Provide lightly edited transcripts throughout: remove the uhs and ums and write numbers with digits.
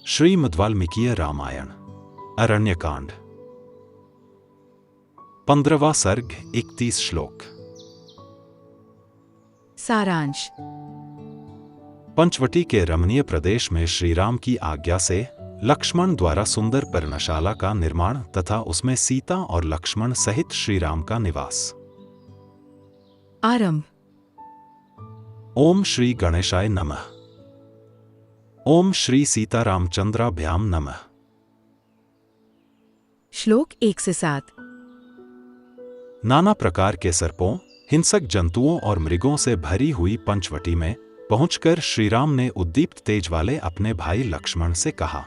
श्रीमद् वाल्मीकि रामायण अरण्यकांड 15वां सर्ग 31 श्लोक। सारांश। पंचवटी के रमणीय प्रदेश में श्रीराम की आज्ञा से लक्ष्मण द्वारा सुंदर पर्णशाला का निर्माण तथा उसमें सीता और लक्ष्मण सहित श्रीराम का निवास। आरंभ। ओम श्री गणेशाय नमः। ओम श्री सीतारामचंद्राभ्याम नमः। श्लोक 1 से 7। नाना प्रकार के सर्पों, हिंसक जंतुओं और मृगों से भरी हुई पंचवटी में पहुंचकर श्रीराम ने उद्दीप्त तेज वाले अपने भाई लक्ष्मण से कहा।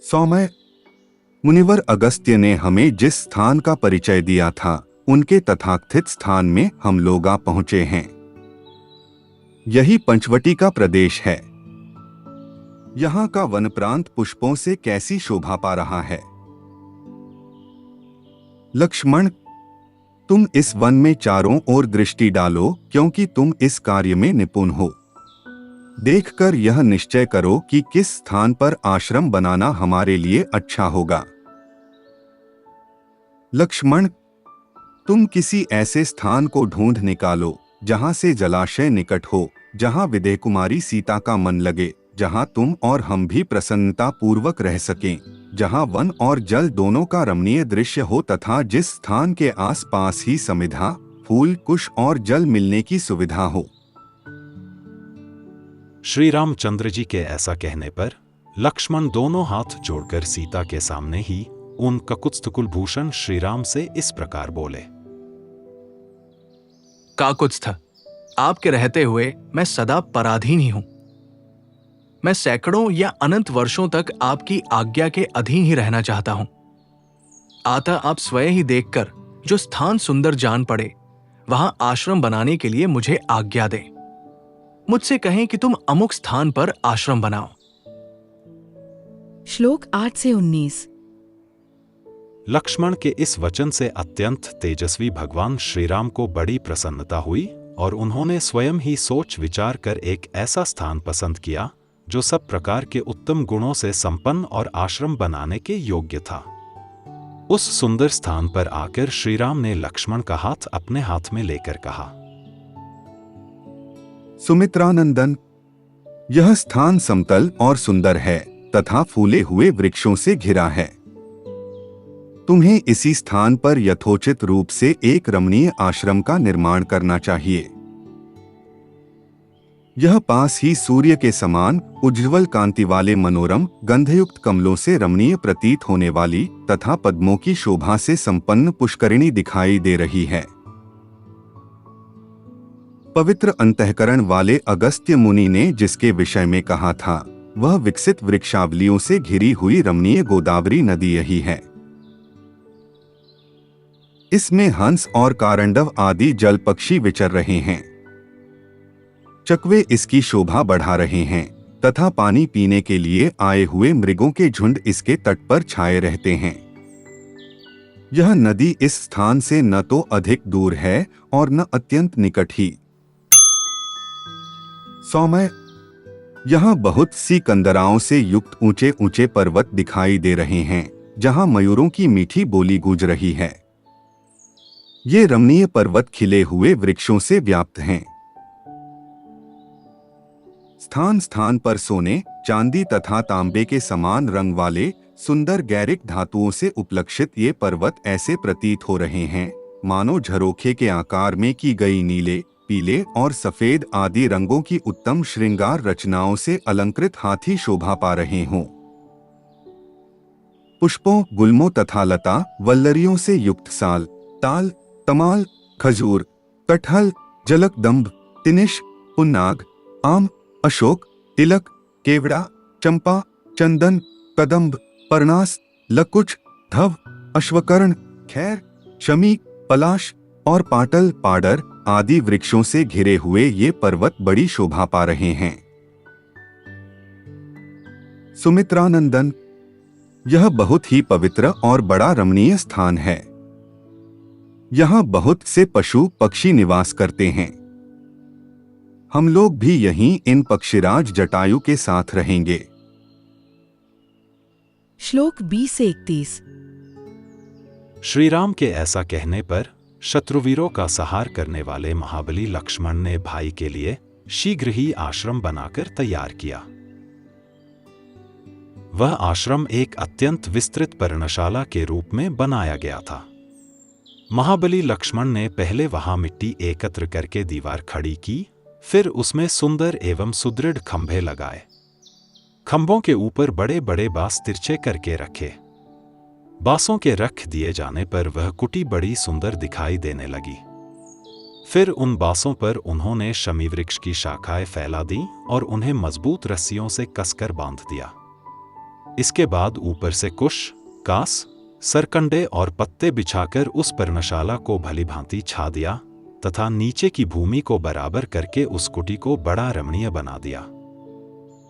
सौम्य मुनिवर अगस्त्य ने हमें जिस स्थान का परिचय दिया था उनके तथाकथित स्थान में हम लोग आ पहुंचे हैं। यही पंचवटी का प्रदेश है। यहाँ का वन प्रांत पुष्पों से कैसी शोभा पा रहा है। लक्ष्मण, तुम इस वन में चारों ओर दृष्टि डालो, क्योंकि तुम इस कार्य में निपुण हो। देखकर यह निश्चय करो कि किस स्थान पर आश्रम बनाना हमारे लिए अच्छा होगा। लक्ष्मण, तुम किसी ऐसे स्थान को ढूंढ निकालो जहां से जलाशय निकट हो, जहां विदेह कुमारी सीता का मन लगे, जहां तुम और हम भी प्रसन्नता पूर्वक रह सकें, जहां वन और जल दोनों का रमणीय दृश्य हो तथा जिस स्थान के आसपास ही समिधा, फूल, कुश और जल मिलने की सुविधा हो। श्री रामचंद्र जी के ऐसा कहने पर लक्ष्मण दोनों हाथ जोड़कर सीता के सामने ही उन ककुत्स्थ कुलभूषण श्रीराम से इस प्रकार बोले। काकुत्स्थ, आपके रहते हुए मैं सदा पराधीन ही हूं। मैं सैकड़ों या अनंत वर्षों तक आपकी आज्ञा के अधीन ही रहना चाहता हूं। अतः आप स्वयं ही देखकर जो स्थान सुंदर जान पड़े वहां आश्रम बनाने के लिए मुझे आज्ञा दें। मुझसे कहें कि तुम अमुक स्थान पर आश्रम बनाओ। श्लोक 8 से 19। लक्ष्मण के इस वचन से अत्यंत तेजस्वी भगवान श्रीराम को बड़ी प्रसन्नता हुई और उन्होंने स्वयं ही सोच विचार कर एक ऐसा स्थान पसंद किया जो सब प्रकार के उत्तम गुणों से संपन्न और आश्रम बनाने के योग्य था। उस सुंदर स्थान पर आकर श्रीराम ने लक्ष्मण का हाथ अपने हाथ में लेकर कहा। सुमित्रानंदन, यह स्थान समतल और सुंदर है तथा फूले हुए वृक्षों से घिरा है। तुम्हें इसी स्थान पर यथोचित रूप से एक रमणीय आश्रम का निर्माण करना चाहिए। यह पास ही सूर्य के समान उज्ज्वल कांति वाले मनोरम गंधयुक्त कमलों से रमणीय प्रतीत होने वाली तथा पद्मों की शोभा से संपन्न पुष्करिणी दिखाई दे रही है। पवित्र अंतःकरण वाले अगस्त्य मुनि ने जिसके विषय में कहा था वह विकसित वृक्षावलियों से घिरी हुई रमणीय गोदावरी नदी यही है। इसमें हंस और कारंडव आदि जल पक्षी विचर रहे हैं। चकवे इसकी शोभा बढ़ा रहे हैं तथा पानी पीने के लिए आए हुए मृगों के झुंड इसके तट पर छाए रहते हैं। यह नदी इस स्थान से न तो अधिक दूर है और न अत्यंत निकट ही। सौम्य, यहाँ बहुत सी कंदराओं से युक्त ऊंचे ऊंचे पर्वत दिखाई दे रहे हैं जहाँ मयूरों की मीठी बोली गूंज रही है। ये रमणीय पर्वत खिले हुए वृक्षों से व्याप्त हैं। स्थान स्थान पर सोने, चांदी तथा तांबे के समान रंग वाले सुंदर गैरिक धातुओं से उपलक्षित ये पर्वत ऐसे प्रतीत हो रहे हैं मानो झरोखे के आकार में की गई नीले, पीले और सफेद आदि रंगों की उत्तम श्रृंगार रचनाओं से अलंकृत हाथी शोभा पा रहे हों। पुष्पों, गुल्मों तथा लता वल्लरियों से युक्त साल, ताल, तमाल, खजूर, कटहल, जलकदम्ब, तिनिश, पुन्नाग, आम, अशोक, तिलक, केवड़ा, चंपा, चंदन, कदम्ब, परनास, लकुच, धव, अश्वकर्ण, खैर, शमी, पलाश और पाटल, पाडर आदि वृक्षों से घिरे हुए ये पर्वत बड़ी शोभा पा रहे हैं। सुमित्रानंदन, यह बहुत ही पवित्र और बड़ा रमणीय स्थान है। यहाँ बहुत से पशु पक्षी निवास करते हैं। हम लोग भी यहीं इन पक्षीराज जटायु के साथ रहेंगे। श्लोक 20 से 31। श्रीराम के ऐसा कहने पर शत्रुवीरों का संहार करने वाले महाबली लक्ष्मण ने भाई के लिए शीघ्र ही आश्रम बनाकर तैयार किया। वह आश्रम एक अत्यंत विस्तृत पर्णशाला के रूप में बनाया गया था। महाबली लक्ष्मण ने पहले वहां मिट्टी एकत्र करके दीवार खड़ी की, फिर उसमें सुंदर एवं सुदृढ़ खंभे लगाए। खंभों के ऊपर बड़े बड़े बांस तिरछे करके रखे। बांसों के रख दिए जाने पर वह कुटी बड़ी सुंदर दिखाई देने लगी। फिर उन बांसों पर उन्होंने शमी वृक्ष की शाखाएं फैला दी और उन्हें मजबूत रस्सियों से कसकर बांध दिया। इसके बाद ऊपर से कुश, कास, सरकंडे और पत्ते बिछाकर उस पर्णशाला को भलीभांति छा दिया तथा नीचे की भूमि को बराबर करके उस कुटी को बड़ा रमणीय बना दिया।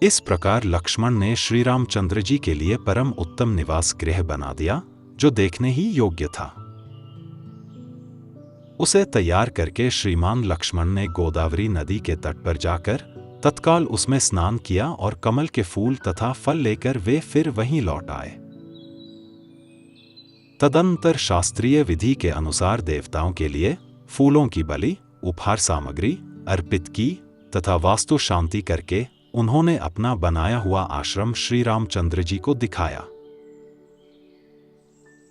इस प्रकार लक्ष्मण ने श्री रामचंद्र जी के लिए परम उत्तम निवास गृह बना दिया, जो देखने ही योग्य था। उसे तैयार करके श्रीमान लक्ष्मण ने गोदावरी नदी के तट पर जाकर तत्काल उसमें स्नान किया और कमल के फूल तथा फल लेकर वे फिर वहीं लौट आए। तदंतर शास्त्रीय विधि के अनुसार देवताओं के लिए फूलों की बलि, उपहार सामग्री अर्पित की तथा वास्तु शांति करके उन्होंने अपना बनाया हुआ आश्रम श्री रामचंद्र जी को दिखाया।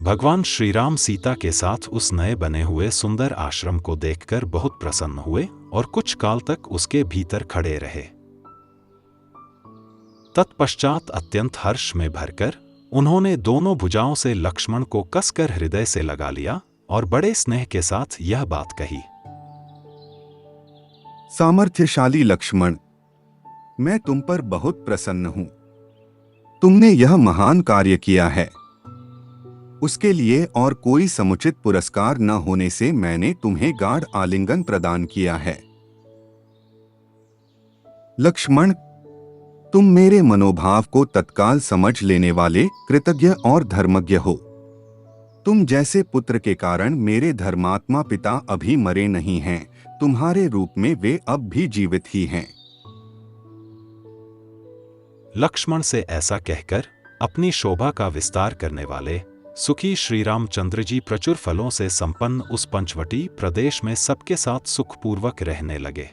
भगवान श्री राम सीता के साथ उस नए बने हुए सुंदर आश्रम को देखकर बहुत प्रसन्न हुए और कुछ काल तक उसके भीतर खड़े रहे। तत्पश्चात अत्यंत हर्ष में भरकर उन्होंने दोनों भुजाओं से लक्ष्मण को कसकर हृदय से लगा लिया और बड़े स्नेह के साथ यह बात कही। सामर्थ्यशाली लक्ष्मण, मैं तुम पर बहुत प्रसन्न हूं। तुमने यह महान कार्य किया है। उसके लिए और कोई समुचित पुरस्कार न होने से मैंने तुम्हें गाढ़ आलिंगन प्रदान किया है। लक्ष्मण, तुम मेरे मनोभाव को तत्काल समझ लेने वाले कृतज्ञ और धर्मज्ञ हो। तुम जैसे पुत्र के कारण मेरे धर्मात्मा पिता अभी मरे नहीं हैं, तुम्हारे रूप में वे अब भी जीवित ही हैं। लक्ष्मण से ऐसा कहकर अपनी शोभा का विस्तार करने वाले सुखी श्री रामचंद्र जी प्रचुर फलों से संपन्न उस पंचवटी प्रदेश में सबके साथ सुखपूर्वक रहने लगे।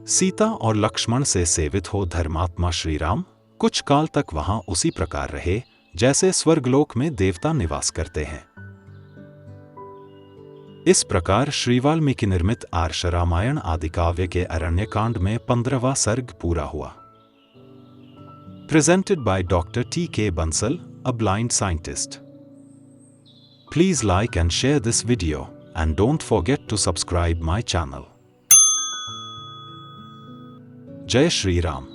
सीता और लक्ष्मण से सेवित हो धर्मात्मा श्री राम कुछ काल तक वहां उसी प्रकार रहे जैसे स्वर्गलोक में देवता निवास करते हैं। इस प्रकार श्री वाल्मीकि निर्मित आर्ष रामायण आदि काव्य के अरण्यकांड में 15वां सर्ग पूरा हुआ। Presented by doctor T.K. Bansal, a blind scientist. Please like and share this video and don't forget to subscribe my channel. जय श्री राम।